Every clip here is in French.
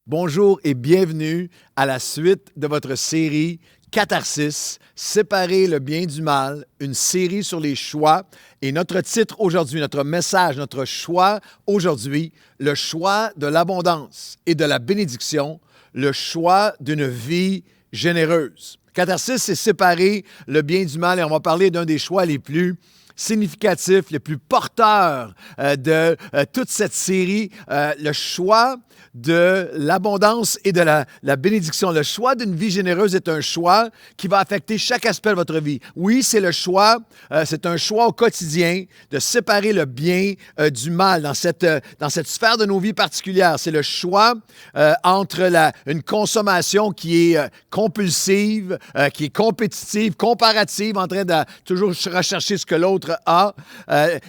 Bonjour et bienvenue à la suite de votre série Catharsis, Séparer le bien du mal, une série sur les choix. Et notre titre aujourd'hui, notre message, notre choix aujourd'hui, le choix de l'abondance et de la bénédiction, le choix d'une vie généreuse. Catharsis, c'est séparer le bien du mal et on va parler d'un des choix les plus significatifs, les plus porteurs de toute cette série, le choix de l'abondance et de la bénédiction. Le choix d'une vie généreuse est un choix qui va affecter chaque aspect de votre vie. Oui, c'est le choix, c'est un choix au quotidien de séparer le bien du mal dans cette sphère de nos vies particulières. C'est le choix entre une consommation qui est compulsive, qui est compétitive, comparative, en train de toujours rechercher ce que l'autre a,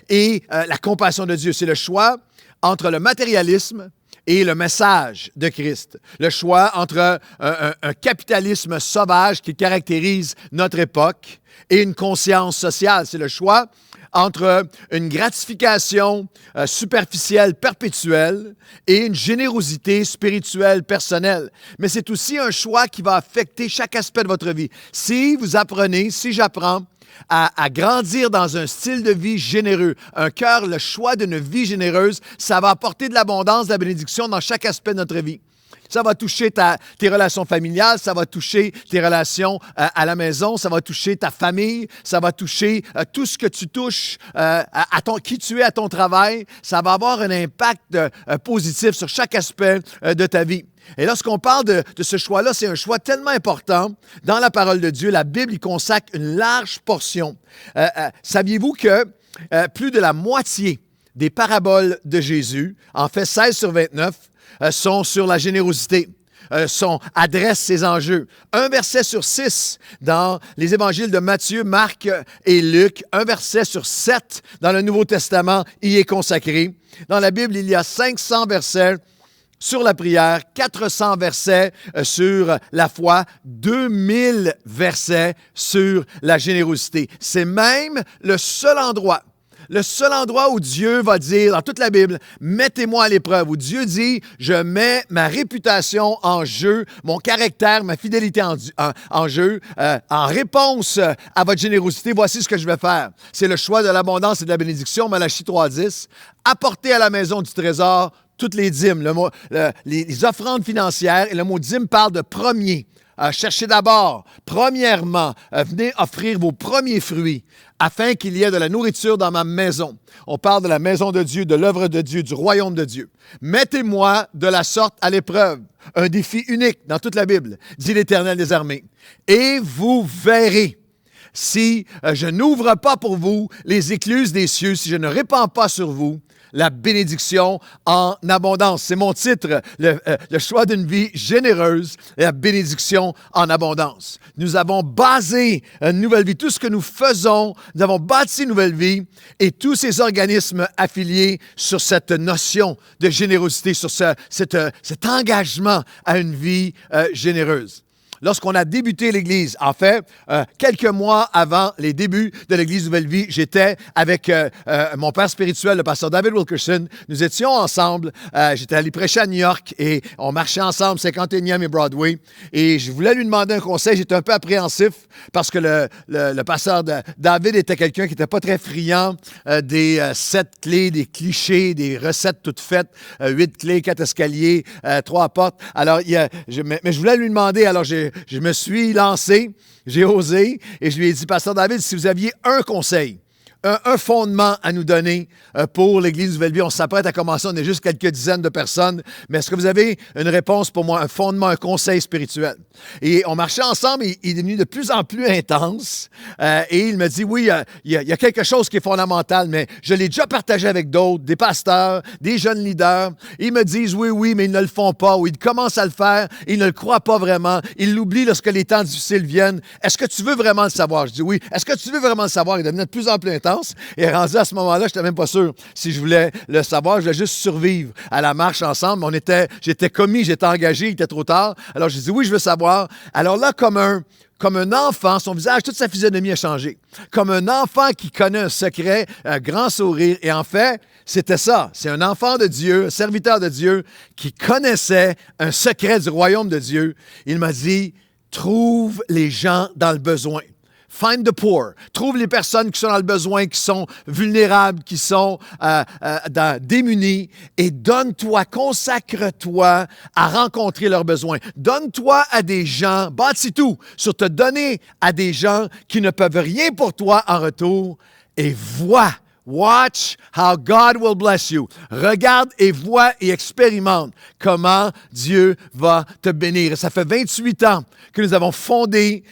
et la compassion de Dieu. C'est le choix entre le matérialisme et le message de Christ. Le choix entre un capitalisme sauvage qui caractérise notre époque et une conscience sociale. C'est le choix entre une gratification superficielle perpétuelle et une générosité spirituelle personnelle. Mais c'est aussi un choix qui va affecter chaque aspect de votre vie. Si vous apprenez, si j'apprends à grandir dans un style de vie généreux, un cœur, le choix d'une vie généreuse, ça va apporter de l'abondance, de la bénédiction dans chaque aspect de notre vie. Ça va toucher tes relations familiales, ça va toucher tes relations à la maison, ça va toucher ta famille, ça va toucher tout ce que tu touches, qui tu es à ton travail. Ça va avoir un impact positif sur chaque aspect de ta vie. Et lorsqu'on parle de ce choix-là, c'est un choix tellement important. Dans la parole de Dieu, la Bible y consacre une large portion. Saviez-vous que plus de la moitié des paraboles de Jésus, en fait 16 sur 29, sont sur la générosité, adressent ces enjeux. Un verset sur 6 dans les évangiles de Matthieu, Marc et Luc. Un verset sur 7 dans le Nouveau Testament y est consacré. Dans la Bible, il y a 500 versets sur la prière, 400 versets sur la foi, 2000 versets sur la générosité. C'est même le seul endroit où Dieu va dire, dans toute la Bible, « Mettez-moi à l'épreuve », où Dieu dit, « Je mets ma réputation en jeu, mon caractère, ma fidélité en jeu, en réponse à votre générosité, voici ce que je vais faire. » C'est le choix de l'abondance et de la bénédiction, Malachie 3.10. « Apportez à la maison du trésor toutes les dîmes, les offrandes financières. » Et le mot dîme parle de premier. Cherchez d'abord, premièrement, venez offrir vos premiers fruits afin qu'il y ait de la nourriture dans ma maison. On parle de la maison de Dieu, de l'œuvre de Dieu, du royaume de Dieu. Mettez-moi de la sorte à l'épreuve. Un défi unique dans toute la Bible, dit l'Éternel des armées. Et vous verrez si je n'ouvre pas pour vous les écluses des cieux, si je ne répands pas sur vous la bénédiction en abondance. C'est mon titre, le choix d'une vie généreuse et la bénédiction en abondance. Nous avons basé une nouvelle vie. Tout ce que nous faisons, nous avons bâti une nouvelle vie et tous ces organismes affiliés sur cette notion de générosité, sur cet engagement à une vie généreuse. Lorsqu'on a débuté l'Église, en fait, quelques mois avant les débuts de l'Église Nouvelle Vie, j'étais avec mon père spirituel, le pasteur David Wilkerson. Nous étions ensemble. J'étais allé prêcher à New York et on marchait ensemble, 51e et Broadway. Et je voulais lui demander un conseil. J'étais un peu appréhensif parce que le pasteur David était quelqu'un qui n'était pas très friand des 7 clés, des clichés, des recettes toutes faites, 8 clés, 4 escaliers, 3 portes. Alors, mais je voulais lui demander, alors je me suis lancé, j'ai osé, et je lui ai dit, Pasteur David, si vous aviez un conseil, un fondement à nous donner pour l'Église Nouvelle Vie. On s'apprête à commencer, on est juste quelques dizaines de personnes, mais est-ce que vous avez une réponse pour moi, un fondement, un conseil spirituel? Et on marchait ensemble et il est devenu de plus en plus intense et il me dit, oui, il y a quelque chose qui est fondamental, mais je l'ai déjà partagé avec d'autres, des pasteurs, des jeunes leaders. Ils me disent, oui, mais ils ne le font pas, ou ils commencent à le faire, ils ne le croient pas vraiment, ils l'oublient lorsque les temps difficiles viennent. Est-ce que tu veux vraiment le savoir? Je dis oui. Est-ce que tu veux vraiment le savoir? Il devenait de plus en plus intense. intense. Et rendu à ce moment-là, je n'étais même pas sûr si je voulais le savoir. Je voulais juste survivre à la marche ensemble. J'étais commis, j'étais engagé, il était trop tard. Alors, j'ai dit oui, je veux savoir. Alors là, comme un enfant, son visage, toute sa physionomie a changé. Comme un enfant qui connaît un secret, un grand sourire. Et en fait, c'était ça. C'est un enfant de Dieu, un serviteur de Dieu qui connaissait un secret du royaume de Dieu. Il m'a dit, trouve les gens dans le besoin. Find the poor. Trouve les personnes qui sont dans le besoin, qui sont vulnérables, qui sont démunies et donne-toi, consacre-toi à rencontrer leurs besoins. Donne-toi à des gens, bâtis tout sur te donner à des gens qui ne peuvent rien pour toi en retour et vois. Watch how God will bless you. Regarde et vois et expérimente comment Dieu va te bénir. Ça fait 28 ans que nous avons fondé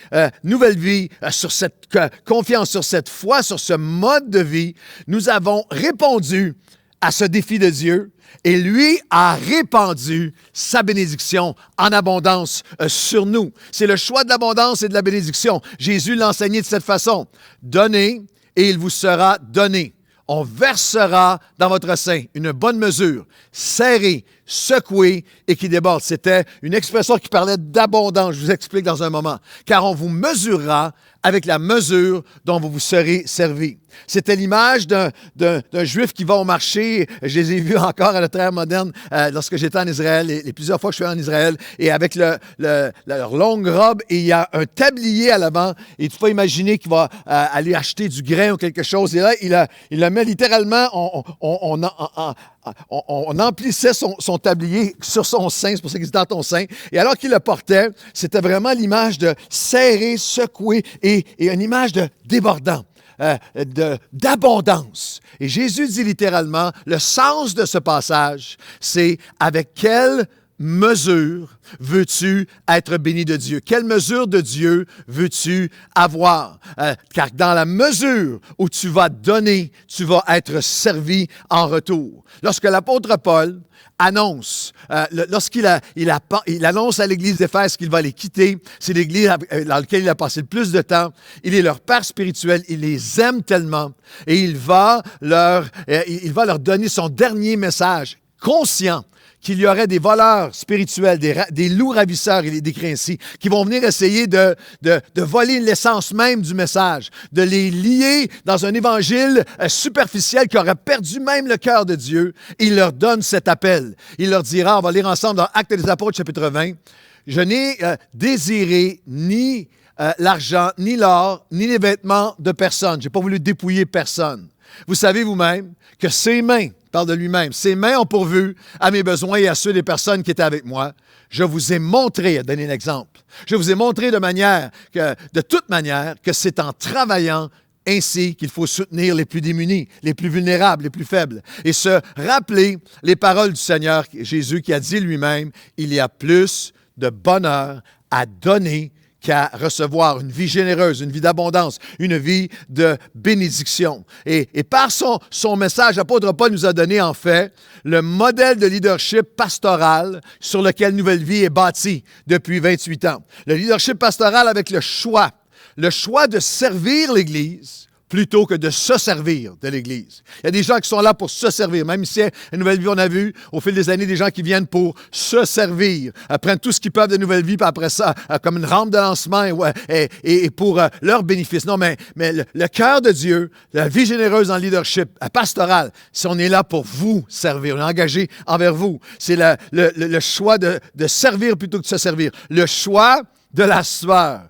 Nouvelle Vie sur cette confiance, sur cette foi, sur ce mode de vie. Nous avons répondu à ce défi de Dieu et lui a répandu sa bénédiction en abondance sur nous. C'est le choix de l'abondance et de la bénédiction. Jésus l'a enseigné de cette façon. Donnez et il vous sera donné. On versera dans votre sein une bonne mesure, serrée, secouée et qui déborde. C'était une expression qui parlait d'abondance. Je vous explique dans un moment. Car on vous mesurera avec la mesure dont vous vous serez servi. C'était l'image d'un Juif qui va au marché. Je les ai vus encore à notre ère moderne lorsque j'étais en Israël et plusieurs fois que je suis en Israël. Et avec leur longue robe, et il y a un tablier à l'avant. Et tu peux imaginer qu'il va aller acheter du grain ou quelque chose. Et là, il le met littéralement, on emplissait son tablier sur son sein, c'est pour ça qu'il dit dans ton sein. Et alors qu'il le portait, c'était vraiment l'image de serré, secoué et une image de débordant. D'abondance. Et Jésus dit littéralement, le sens de ce passage, c'est avec quelle mesure veux-tu être béni de Dieu? Quelle mesure de Dieu veux-tu avoir? Car dans la mesure où tu vas donner, tu vas être servi en retour. Lorsque l'apôtre Paul annonce, lorsqu'il annonce à l'Église d'Éphèse qu'il va les quitter, c'est l'Église dans laquelle il a passé le plus de temps, il est leur père spirituel, il les aime tellement et il va leur donner son dernier message, conscient qu'il y aurait des voleurs spirituels, des loups ravisseurs, il est décrit ainsi, qui vont venir essayer de voler l'essence même du message, de les lier dans un évangile superficiel qui aurait perdu même le cœur de Dieu. Il leur donne cet appel. Il leur dira, on va lire ensemble dans Actes des Apôtres, chapitre 20, « Je n'ai désiré ni l'argent, ni l'or, ni les vêtements de personne. Je n'ai pas voulu dépouiller personne. Vous savez vous-même que ses mains, parle de lui-même, ses mains ont pourvu à mes besoins et à ceux des personnes qui étaient avec moi. Je vous ai montré, à donner un exemple, je vous ai montré de toute manière, que c'est en travaillant ainsi qu'il faut soutenir les plus démunis, les plus vulnérables, les plus faibles. Et se rappeler les paroles du Seigneur Jésus qui a dit lui-même, il y a plus de bonheur à donner qu'à recevoir une vie généreuse, une vie d'abondance, une vie de bénédiction. Et par son message, l'apôtre Paul nous a donné en fait le modèle de leadership pastoral sur lequel Nouvelle Vie est bâtie depuis 28 ans. Le leadership pastoral avec le choix de servir l'Église plutôt que de se servir de l'Église. Il y a des gens qui sont là pour se servir. Même ici, à Nouvelle Vie, on a vu au fil des années des gens qui viennent pour se servir, prennent tout ce qu'ils peuvent de Nouvelle Vie, puis après ça, comme une rampe de lancement et pour leur bénéfice. Non, mais le cœur de Dieu, la vie généreuse dans le leadership pastoral, si on est là pour vous servir, on est engagé envers vous. C'est le choix de servir plutôt que de se servir. Le choix de la sueur.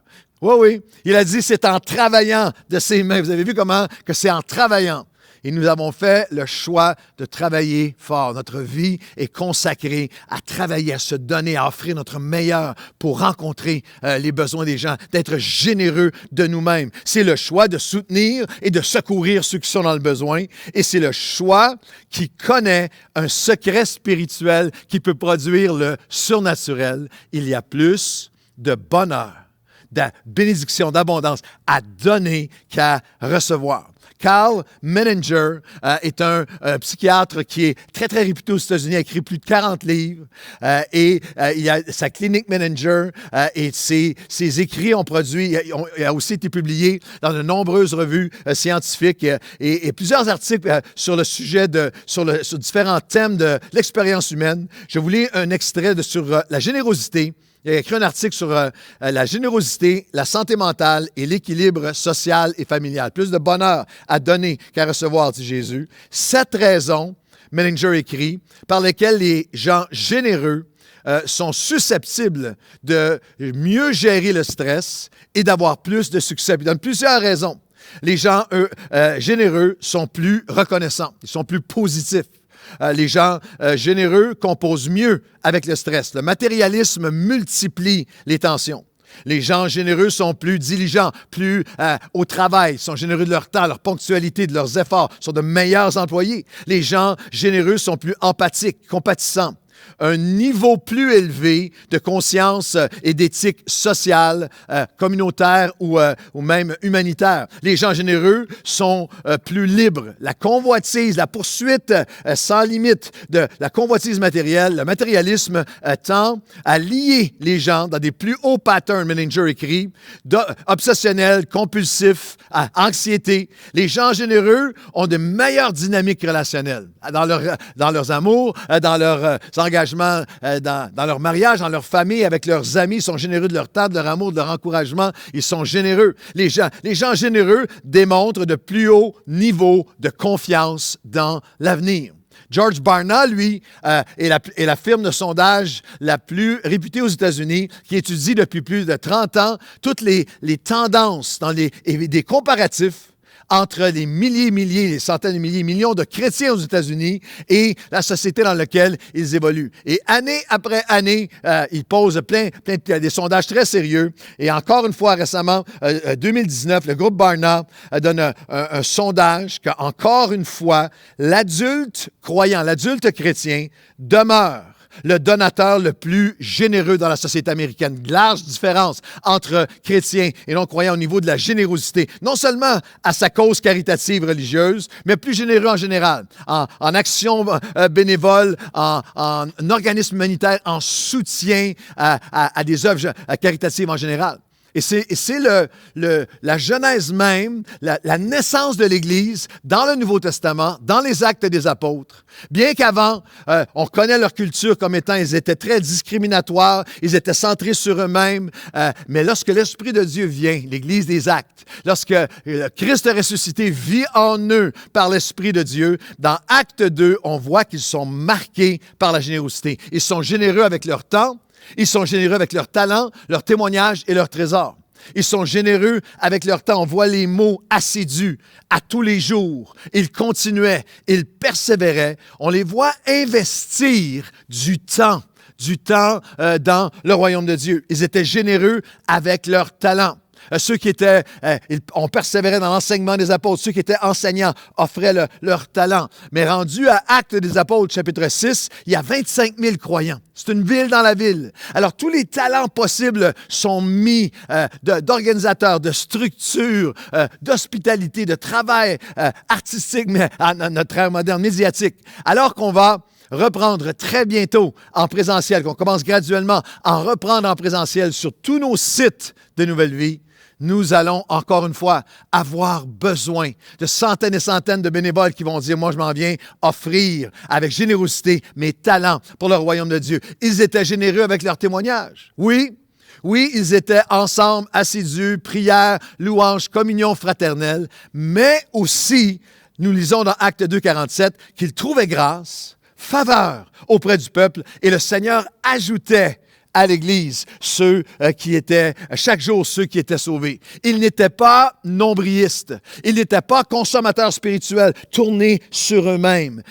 Oui. Il a dit, c'est en travaillant de ses mains. Vous avez vu comment que c'est en travaillant. Et nous avons fait le choix de travailler fort. Notre vie est consacrée à travailler, à se donner, à offrir notre meilleur pour rencontrer les besoins des gens, d'être généreux de nous-mêmes. C'est le choix de soutenir et de secourir ceux qui sont dans le besoin. Et c'est le choix qui connaît un secret spirituel qui peut produire le surnaturel. Il y a plus de bonheur, de bénédiction, d'abondance à donner qu'à recevoir. Carl Menninger est un psychiatre qui est très, très réputé aux États-Unis, a écrit plus de 40 livres et il a sa clinique Menninger et ses écrits ont a aussi été publié dans de nombreuses revues scientifiques et plusieurs articles sur le sujet sur différents thèmes de l'expérience humaine. Je vous lis un extrait sur la générosité. Il a écrit un article sur la générosité, la santé mentale et l'équilibre social et familial. Plus de bonheur à donner qu'à recevoir, dit Jésus. 7 raisons, Menninger écrit, par lesquelles les gens généreux sont susceptibles de mieux gérer le stress et d'avoir plus de succès. Il donne plusieurs raisons. Les gens généreux sont plus reconnaissants, ils sont plus positifs. Les gens généreux composent mieux avec le stress. Le matérialisme multiplie les tensions. Les gens généreux sont plus diligents, plus au travail, sont généreux de leur temps, leur ponctualité, de leurs efforts, sont de meilleurs employés. Les gens généreux sont plus empathiques, compatissants. Un niveau plus élevé de conscience et d'éthique sociale, communautaire ou même humanitaire. Les gens généreux sont plus libres. La convoitise, la poursuite sans limite de la convoitise matérielle, le matérialisme tend à lier les gens dans des plus hauts patterns, Menninger écrit, obsessionnels, compulsifs, anxiété. Les gens généreux ont de meilleures dynamiques relationnelles dans leurs amours, dans leurs engagements, dans leur mariage, dans leur famille, avec leurs amis. Ils sont généreux de leur temps, de leur amour, de leur encouragement. Ils sont généreux. Les gens généreux démontrent de plus hauts niveaux de confiance dans l'avenir. George Barna, lui, est la firme de sondage la plus réputée aux États-Unis, qui étudie depuis plus de 30 ans toutes les tendances et des comparatifs entre les milliers, les centaines de milliers, millions de chrétiens aux États-Unis et la société dans laquelle ils évoluent. Et année après année, ils posent des sondages très sérieux. Et encore une fois, récemment, 2019, le groupe Barna donne un sondage qu'encore une fois, l'adulte croyant, l'adulte chrétien demeure le donateur le plus généreux dans la société américaine. Large différence entre chrétiens et non-croyants au niveau de la générosité. Non seulement à sa cause caritative religieuse, mais plus généreux en général. En action bénévole, en organisme humanitaire, en soutien à des œuvres caritatives en général. Et c'est la genèse même, la naissance de l'Église dans le Nouveau Testament, dans les Actes des Apôtres. Bien qu'avant, on connaît leur culture comme étant, ils étaient très discriminatoires, ils étaient centrés sur eux-mêmes, mais lorsque l'Esprit de Dieu vient, l'Église des Actes, lorsque Christ ressuscité vit en eux par l'Esprit de Dieu, dans Acte 2, on voit qu'ils sont marqués par la générosité. Ils sont généreux avec leur temps, ils sont généreux avec leur talent, leur témoignage et leur trésor. Ils sont généreux avec leur temps. On voit les mots assidus à tous les jours. Ils continuaient, ils persévéraient. On les voit investir du temps dans le royaume de Dieu. Ils étaient généreux avec leur talent. Ceux qui étaient, on persévérait dans l'enseignement des apôtres. Ceux qui étaient enseignants offraient leur talent. Mais rendu à Actes des apôtres, chapitre 6, il y a 25 000 croyants. C'est une ville dans la ville. Alors, tous les talents possibles sont mis d'organisateurs, de structures, d'hospitalité, de travail artistique, mais à notre ère moderne, médiatique. Alors qu'on va reprendre très bientôt en présentiel, qu'on commence graduellement à reprendre en présentiel sur tous nos sites de Nouvelle Vie, nous allons, encore une fois, avoir besoin de centaines et centaines de bénévoles qui vont dire, moi, je m'en viens offrir avec générosité mes talents pour le royaume de Dieu. Ils étaient généreux avec leur témoignage. Oui, ils étaient ensemble, assidus, prières, louanges, communion fraternelle, mais aussi, nous lisons dans Acte 2, 47, qu'ils trouvaient grâce, faveur auprès du peuple, et le Seigneur ajoutait à l'Église chaque jour ceux qui étaient sauvés. Ils n'étaient pas nombrilistes. Ils n'étaient pas consommateurs spirituels, tournés sur eux-mêmes.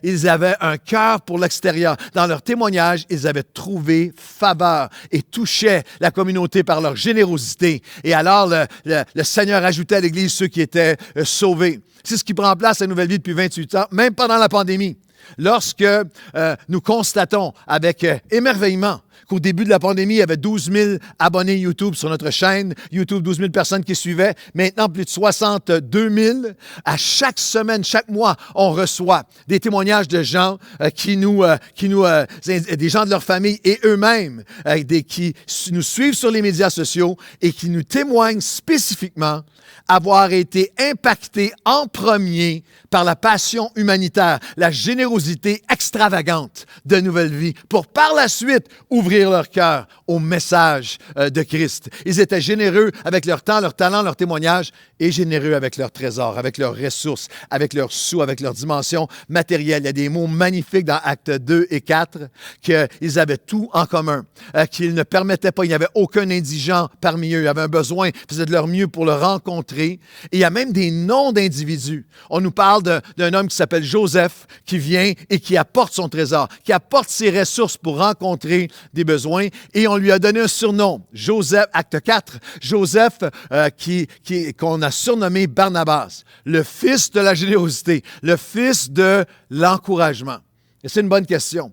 Ils avaient un cœur pour l'extérieur. Dans leur témoignage, ils avaient trouvé faveur et touchaient la communauté par leur générosité. Et alors, le Seigneur ajoutait à l'Église ceux qui étaient sauvés. C'est ce qui prend place à Nouvelle Vie depuis 28 ans, même pendant la pandémie. Lorsque nous constatons avec émerveillement qu'au début de la pandémie, il y avait 12 000 abonnés YouTube sur notre chaîne. YouTube, 12 000 personnes qui suivaient. Maintenant, plus de 62 000. À chaque semaine, chaque mois, on reçoit des témoignages de gens des gens de leur famille et eux-mêmes, qui nous suivent sur les médias sociaux et qui nous témoignent spécifiquement avoir été impactés en premier par la passion humanitaire, la générosité extravagante de Nouvelle Vie, pour par la suite ouvrir leur cœur au message de Christ. Ils étaient généreux avec leur temps, leur talent, leur témoignage, et généreux avec leurs trésors, avec leurs ressources, avec leurs sous, avec leurs dimensions matérielles. Il y a des mots magnifiques dans Actes 2 et 4, qu'ils avaient tout en commun, qu'ils ne permettaient pas, il n'y avait aucun indigent parmi eux, ils avaient un besoin, ils faisaient de leur mieux pour le rencontrer. Et il y a même des noms d'individus. On nous parle d'un homme qui s'appelle Joseph, qui vient et qui apporte son trésor, qui apporte ses ressources pour rencontrer des besoins, et on lui a donné un surnom, Joseph, Acte 4, Joseph, qu'on a surnommé Barnabas, le fils de la générosité, le fils de l'encouragement. Et c'est une bonne question.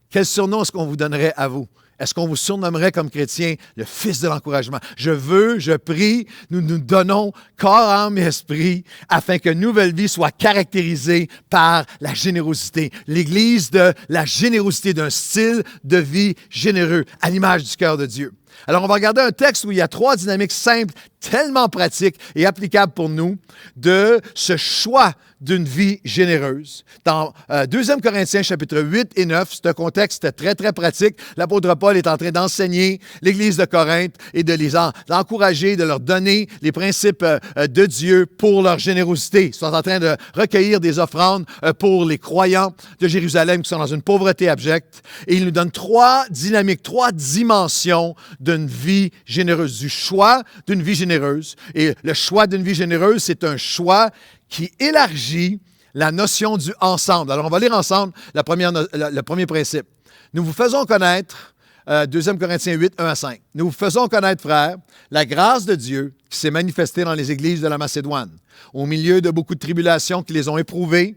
Quel surnom est-ce qu'on vous donnerait à vous? Est-ce qu'on vous surnommerait comme chrétien le fils de l'encouragement? Je prie, nous nous donnons corps, âme et esprit afin que Nouvelle Vie soit caractérisée par la générosité. L'Église de la générosité, d'un style de vie généreux, à l'image du cœur de Dieu. Alors, on va regarder un texte où il y a 3 dynamiques simples, tellement pratiques et applicables pour nous, de ce choix d'une vie généreuse. Dans 2 Corinthiens, chapitre 8 et 9, c'est un contexte très, très pratique. L'apôtre Paul est en train d'enseigner l'Église de Corinthe et de les encourager, de leur donner les principes de Dieu pour leur générosité. Ils sont en train de recueillir des offrandes pour les croyants de Jérusalem qui sont dans une pauvreté abjecte. Et il nous donne 3 dynamiques, 3 dimensions d'une vie généreuse, du choix d'une vie généreuse. Et le choix d'une vie généreuse, c'est un choix qui élargit la notion du ensemble. Alors, on va lire ensemble le premier principe. Nous vous faisons connaître, 2 Corinthiens 8, 1 à 5. Nous vous faisons connaître, frères, la grâce de Dieu qui s'est manifestée dans les églises de la Macédoine. Au milieu de beaucoup de tribulations qui les ont éprouvées,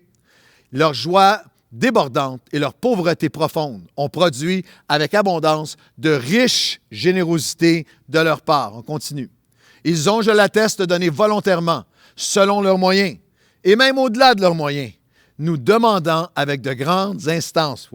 leur joie débordante et leur pauvreté profonde ont produit avec abondance de riches générosités de leur part. On continue. Ils ont, je l'atteste, donné volontairement, selon leurs moyens, et même au-delà de leurs moyens, nous demandant avec de grandes instances,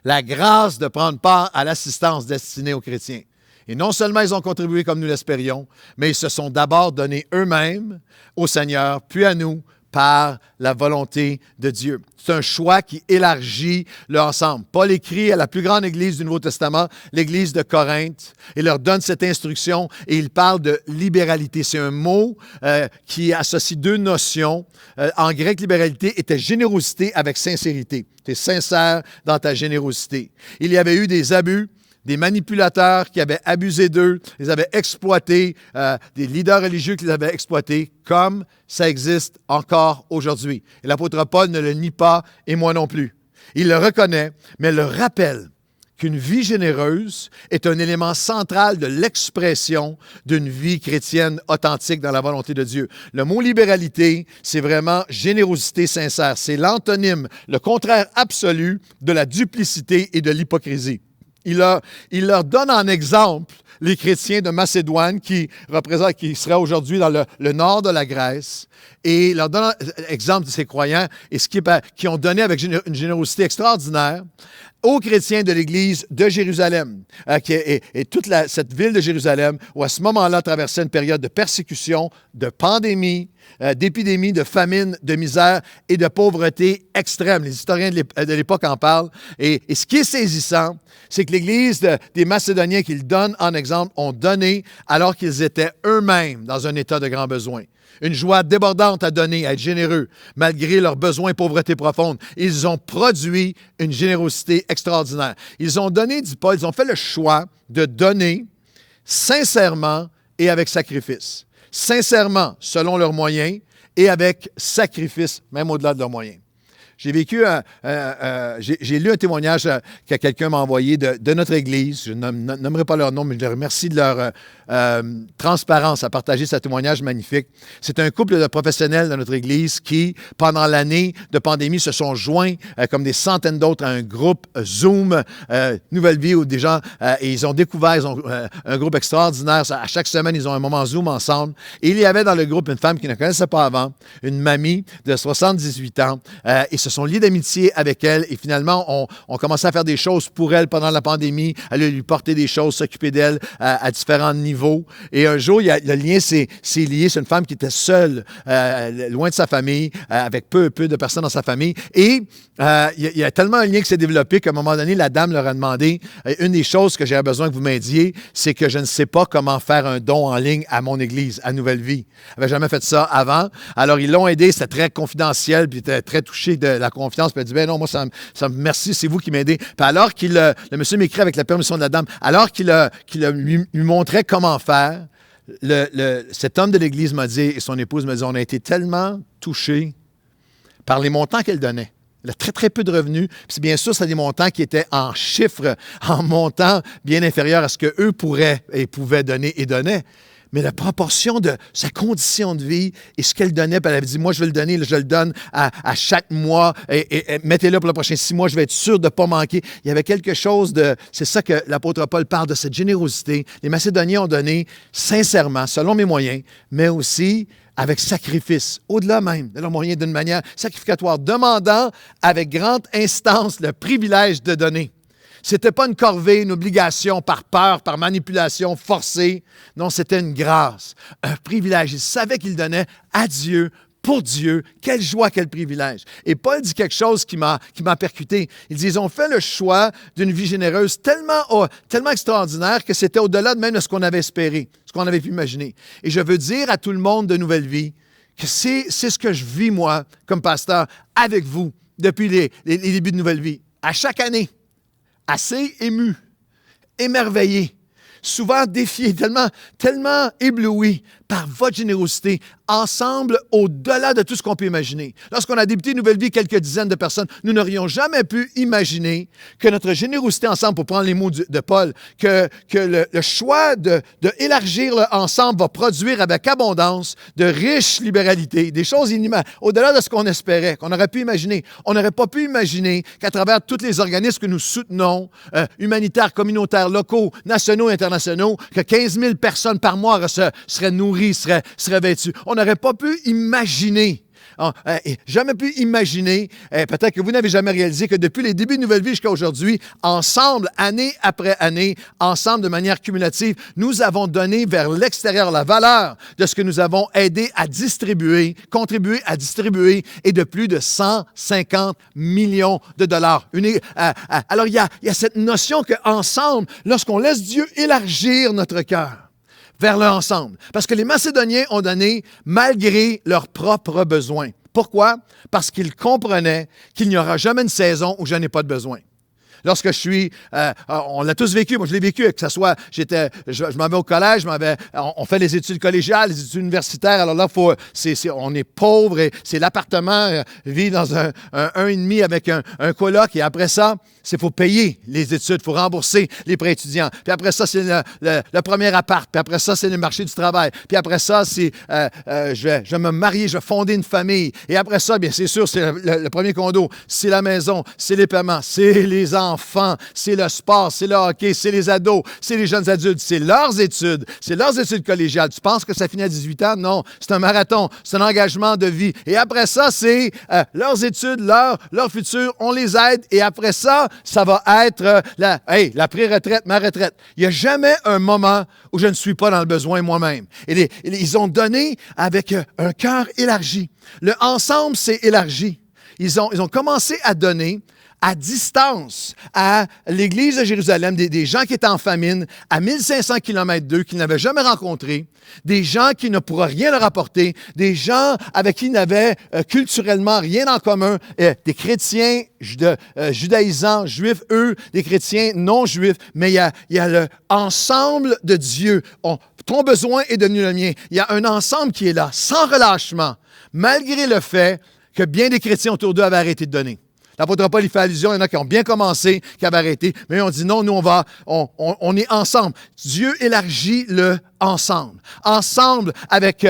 la grâce de prendre part à l'assistance destinée aux chrétiens. Et non seulement ils ont contribué comme nous l'espérions, mais ils se sont d'abord donnés eux-mêmes au Seigneur, puis à nous, par la volonté de Dieu. C'est un choix qui élargit l'ensemble. Paul écrit à la plus grande église du Nouveau Testament, l'église de Corinthe, et leur donne cette instruction et il parle de libéralité. C'est un mot qui associe 2 notions. En grec, libéralité était générosité avec sincérité. Tu es sincère dans ta générosité. Il y avait eu des abus, des manipulateurs qui avaient abusé d'eux, les avaient exploités, des leaders religieux qui les avaient exploités, comme ça existe encore aujourd'hui. Et l'apôtre Paul ne le nie pas, et moi non plus. Il le reconnaît, mais le rappelle qu'une vie généreuse est un élément central de l'expression d'une vie chrétienne authentique dans la volonté de Dieu. Le mot libéralité, c'est vraiment générosité sincère. C'est l'antonyme, le contraire absolu de la duplicité et de l'hypocrisie. Il leur donne en exemple les chrétiens de Macédoine qui seraient aujourd'hui dans le nord de la Grèce. Et il leur donne l'exemple de ces croyants et qui ont donné avec une générosité extraordinaire aux chrétiens de l'Église de Jérusalem, et toute cette ville de Jérusalem, où à ce moment-là traversait une période de persécution, de pandémie, d'épidémie, de famine, de misère et de pauvreté extrême. Les historiens de l'époque en parlent. Et ce qui est saisissant, c'est que l'Église des Macédoniens qu'ils donnent en exemple ont donné alors qu'ils étaient eux-mêmes dans un état de grand besoin. Une joie débordante à donner, à être généreux, malgré leurs besoins et pauvreté profonde. Ils ont produit une générosité extraordinaire. Ils ont donné, dit Paul, ils ont fait le choix de donner sincèrement et avec sacrifice. Sincèrement, selon leurs moyens, et avec sacrifice, même au-delà de leurs moyens. J'ai vécu, j'ai lu un témoignage que quelqu'un m'a envoyé de notre Église. Je ne nommerai pas leur nom, mais je les remercie de leur transparence à partager ce témoignage magnifique. C'est un couple de professionnels de notre Église qui, pendant l'année de pandémie, se sont joints, comme des centaines d'autres, à un groupe Zoom, Nouvelle Vie, où des gens, et ils ont découvert, ils ont un groupe extraordinaire. À chaque semaine, ils ont un moment Zoom ensemble. Et il y avait dans le groupe une femme qu'ils ne connaissaient pas avant, une mamie de 78 ans. Ils se sont liés d'amitié avec elle et finalement, on commençait à faire des choses pour elle pendant la pandémie, aller lui porter des choses, s'occuper d'elle à différents niveaux. Et un jour, le lien s'est lié. C'est une femme qui était seule, loin de sa famille, avec peu de personnes dans sa famille. Et il y a tellement un lien qui s'est développé qu'à un moment donné, la dame leur a demandé, une des choses que j'ai besoin que vous m'aidiez, c'est que je ne sais pas comment faire un don en ligne à mon Église, à Nouvelle Vie. Elle n'avait jamais fait ça avant. Alors, ils l'ont aidé. C'était très confidentiel, puis il était très touché de la confiance. Puis elle dit, ben non, moi, merci, c'est vous qui m'aidez. Puis alors le monsieur m'écrit avec la permission de la dame, alors qu'il lui montrait comment faire, cet homme de l'Église m'a dit, et son épouse m'a dit, on a été tellement touchés par les montants qu'elle donnait. Elle a très, très peu de revenus. Puis bien sûr, c'est des montants qui étaient en chiffres, en montants bien inférieurs à ce qu'eux pourraient et pouvaient donner et donnaient. Mais la proportion de sa condition de vie et ce qu'elle donnait, puis elle avait dit, moi, je vais le donner, je le donne à chaque mois, et mettez-le pour les prochains 6 mois, je vais être sûr de ne pas manquer. Il y avait quelque chose de... C'est ça que l'apôtre Paul parle, de cette générosité. Les Macédoniens ont donné sincèrement, selon mes moyens, mais aussi avec sacrifice, au-delà même de leurs moyens, d'une manière sacrificatoire, demandant avec grande instance le privilège de donner. C'était pas une corvée, une obligation par peur, par manipulation forcée. Non, c'était une grâce, un privilège. Il savait qu'il donnait à Dieu, pour Dieu. Quelle joie, quel privilège. Et Paul dit quelque chose qui m'a percuté. Il dit, ils ont fait le choix d'une vie généreuse tellement extraordinaire que c'était au-delà de même de ce qu'on avait espéré, ce qu'on avait pu imaginer. Et je veux dire à tout le monde de Nouvelle Vie que c'est ce que je vis, moi, comme pasteur, avec vous, depuis les débuts de Nouvelle Vie. À chaque année. Assez ému, émerveillé, souvent défié, tellement ébloui par votre générosité, ensemble, au-delà de tout ce qu'on peut imaginer. Lorsqu'on a débuté Nouvelle Vie, quelques dizaines de personnes, nous n'aurions jamais pu imaginer que notre générosité ensemble, pour prendre les mots de Paul, que le choix d'élargir ensemble va produire avec abondance de riches libéralités, des choses inimaginables, au-delà de ce qu'on espérait, qu'on aurait pu imaginer. On n'aurait pas pu imaginer qu'à travers tous les organismes que nous soutenons, humanitaires, communautaires, locaux, nationaux et internationaux, que 15 000 personnes par mois seraient nourries, seraient vêtues. On n'aurait pas pu imaginer, jamais pu imaginer, peut-être que vous n'avez jamais réalisé que depuis les débuts de Nouvelle Vie jusqu'à aujourd'hui, ensemble, année après année, ensemble de manière cumulative, nous avons donné vers l'extérieur la valeur de ce que nous avons aidé à distribuer, contribué à distribuer, et de plus de 150 millions de dollars. Alors, il y a cette notion qu'ensemble, lorsqu'on laisse Dieu élargir notre cœur, vers l'ensemble. Parce que les Macédoniens ont donné malgré leurs propres besoins. Pourquoi? Parce qu'ils comprenaient qu'il n'y aura jamais une saison où je n'ai pas de besoin. Lorsque je suis... on l'a tous vécu, moi je l'ai vécu, que ce soit... Je m'en vais au collège, on fait les études collégiales, les études universitaires, alors là, on est pauvre, et c'est l'appartement, vit dans un 1,5 avec un coloc, et après ça, il faut payer les études, il faut rembourser les prêts étudiants. Puis après ça, c'est le premier appart, puis après ça, c'est le marché du travail. Puis après ça, c'est je vais me marier, je vais fonder une famille. Et après ça, bien c'est sûr, c'est le premier condo, c'est la maison, c'est les paiements, c'est les enfants, c'est le sport, c'est le hockey, c'est les ados, c'est les jeunes adultes, c'est leurs études collégiales. Tu penses que ça finit à 18 ans? Non, c'est un marathon, c'est un engagement de vie. Et après ça, c'est leurs études, leur futur, on les aide. Et après ça, ça va être la pré-retraite, ma retraite. Il n'y a jamais un moment où je ne suis pas dans le besoin moi-même. Et ils ont donné avec un cœur élargi. Le ensemble s'est élargi. Ils ont commencé à donner à distance à l'Église de Jérusalem, des gens qui étaient en famine, à 1500 km d'eux, qu'ils n'avaient jamais rencontrés, des gens qui ne pourraient rien leur apporter, des gens avec qui ils n'avaient culturellement rien en commun, des chrétiens judaïsants, juifs, eux, des chrétiens non juifs, mais il y a l'ensemble de Dieu. Ton besoin est devenu le mien. Il y a un ensemble qui est là, sans relâchement, malgré le fait que bien des chrétiens autour d'eux avaient arrêté de donner. L'apôtre Paul, il fait allusion, il y en a qui ont bien commencé, qui avaient arrêté, mais on dit non, nous, on est ensemble. Dieu élargit le ensemble. Ensemble avec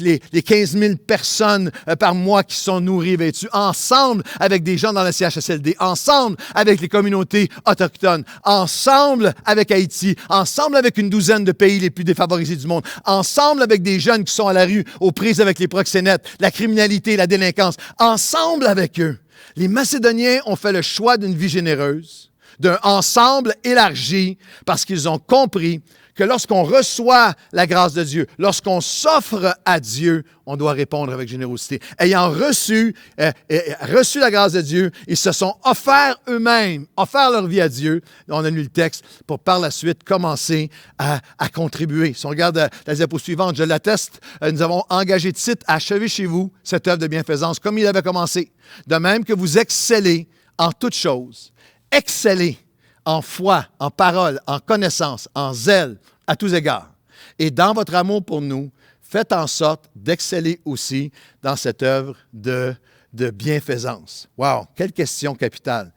les 15 000 personnes par mois qui sont nourries et vêtues. Ensemble avec des gens dans le CHSLD. Ensemble avec les communautés autochtones. Ensemble avec Haïti. Ensemble avec une douzaine de pays les plus défavorisés du monde. Ensemble avec des jeunes qui sont à la rue, aux prises avec les proxénètes, la criminalité, la délinquance. Ensemble avec eux. Les Macédoniens ont fait le choix d'une vie généreuse, d'un ensemble élargi, parce qu'ils ont compris que lorsqu'on reçoit la grâce de Dieu, lorsqu'on s'offre à Dieu, on doit répondre avec générosité. Ayant reçu la grâce de Dieu, ils se sont offerts eux-mêmes, offert leur vie à Dieu. On a lu le texte pour par la suite commencer à contribuer. Si on regarde la diapo suivante, je l'atteste, nous avons engagé Tite à achever chez vous cette œuvre de bienfaisance comme il avait commencé. De même que vous excellez en toutes choses. Excellez en foi, en parole, en connaissance, en zèle, à tous égards. Et dans votre amour pour nous, faites en sorte d'exceller aussi dans cette œuvre de bienfaisance. Wow, quelle question capitale.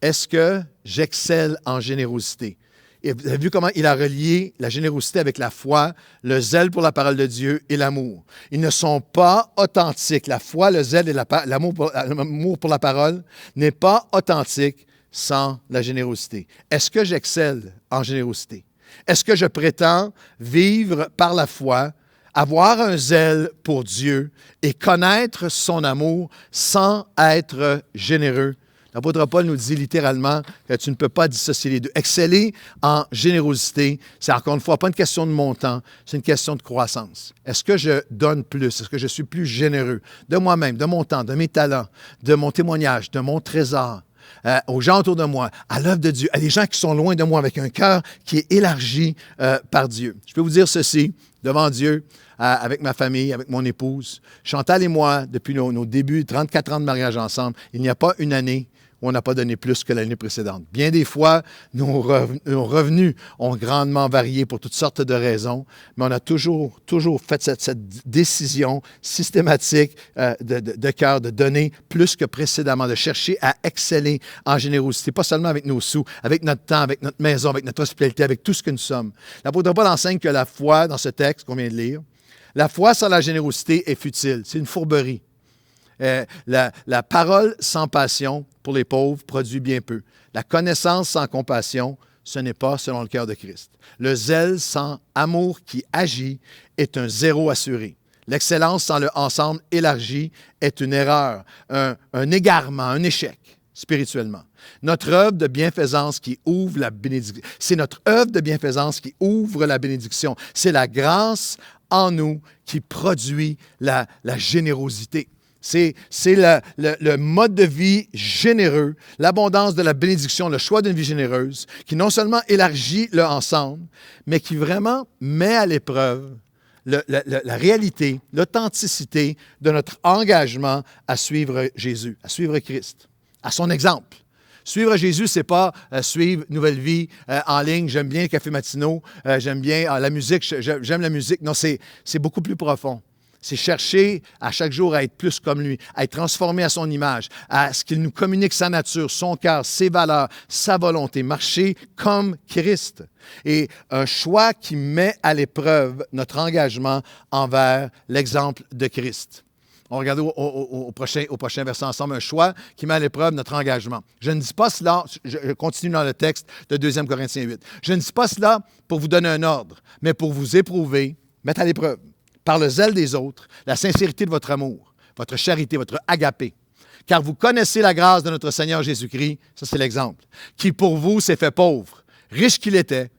Est-ce que j'excelle en générosité? Et vous avez vu comment il a relié la générosité avec la foi, le zèle pour la parole de Dieu et l'amour. Ils ne sont pas authentiques. La foi, le zèle et l'amour pour la parole n'est pas authentique sans la générosité. Est-ce que j'excelle en générosité? Est-ce que je prétends vivre par la foi, avoir un zèle pour Dieu et connaître son amour sans être généreux? L'apôtre Paul nous dit littéralement que tu ne peux pas dissocier les deux. Exceller en générosité, c'est encore une fois pas une question de montant, c'est une question de croissance. Est-ce que je donne plus? Est-ce que je suis plus généreux de moi-même, de mon temps, de mes talents, de mon témoignage, de mon trésor? Aux gens autour de moi, à l'œuvre de Dieu, à des gens qui sont loin de moi, avec un cœur qui est élargi par Dieu. Je peux vous dire ceci, devant Dieu, avec ma famille, avec mon épouse. Chantal et moi, depuis nos débuts, 34 ans de mariage ensemble, il n'y a pas une année où on n'a pas donné plus que l'année précédente. Bien des fois, nos revenus ont grandement varié pour toutes sortes de raisons, mais on a toujours fait cette décision systématique de cœur de donner plus que précédemment, de chercher à exceller en générosité, pas seulement avec nos sous, avec notre temps, avec notre maison, avec notre hospitalité, avec tout ce que nous sommes. L'apôtre Paul enseigne que la foi, dans ce texte qu'on vient de lire, la foi sans la générosité est futile, c'est une fourberie. La parole sans passion pour les pauvres produit bien peu. La connaissance sans compassion, ce n'est pas selon le cœur de Christ. Le zèle sans amour qui agit est un zéro assuré. L'excellence sans le ensemble élargi est une erreur, un égarement, un échec spirituellement. Notre œuvre de bienfaisance qui ouvre la bénédiction. C'est notre œuvre de bienfaisance qui ouvre la bénédiction. C'est la grâce en nous qui produit la générosité. C'est le mode de vie généreux, l'abondance de la bénédiction, le choix d'une vie généreuse, qui non seulement élargit le ensemble, mais qui vraiment met à l'épreuve la réalité, l'authenticité de notre engagement à suivre Jésus, à suivre Christ, à son exemple. Suivre Jésus, c'est pas suivre Nouvelle Vie en ligne. J'aime bien les cafés matinaux, j'aime bien la musique, j'aime la musique. Non, c'est beaucoup plus profond. C'est chercher à chaque jour à être plus comme lui, à être transformé à son image, à ce qu'il nous communique sa nature, son cœur, ses valeurs, sa volonté, marcher comme Christ. Et un choix qui met à l'épreuve notre engagement envers l'exemple de Christ. On regarde au prochain verset ensemble, un choix qui met à l'épreuve notre engagement. Je ne dis pas cela, je continue dans le texte de 2 Corinthiens 8. Je ne dis pas cela pour vous donner un ordre, mais pour vous éprouver, mettre à l'épreuve, par le zèle des autres, la sincérité de votre amour, votre charité, votre agapé. Car vous connaissez la grâce de notre Seigneur Jésus-Christ, ça c'est l'exemple, qui pour vous s'est fait pauvre, riche qu'il était,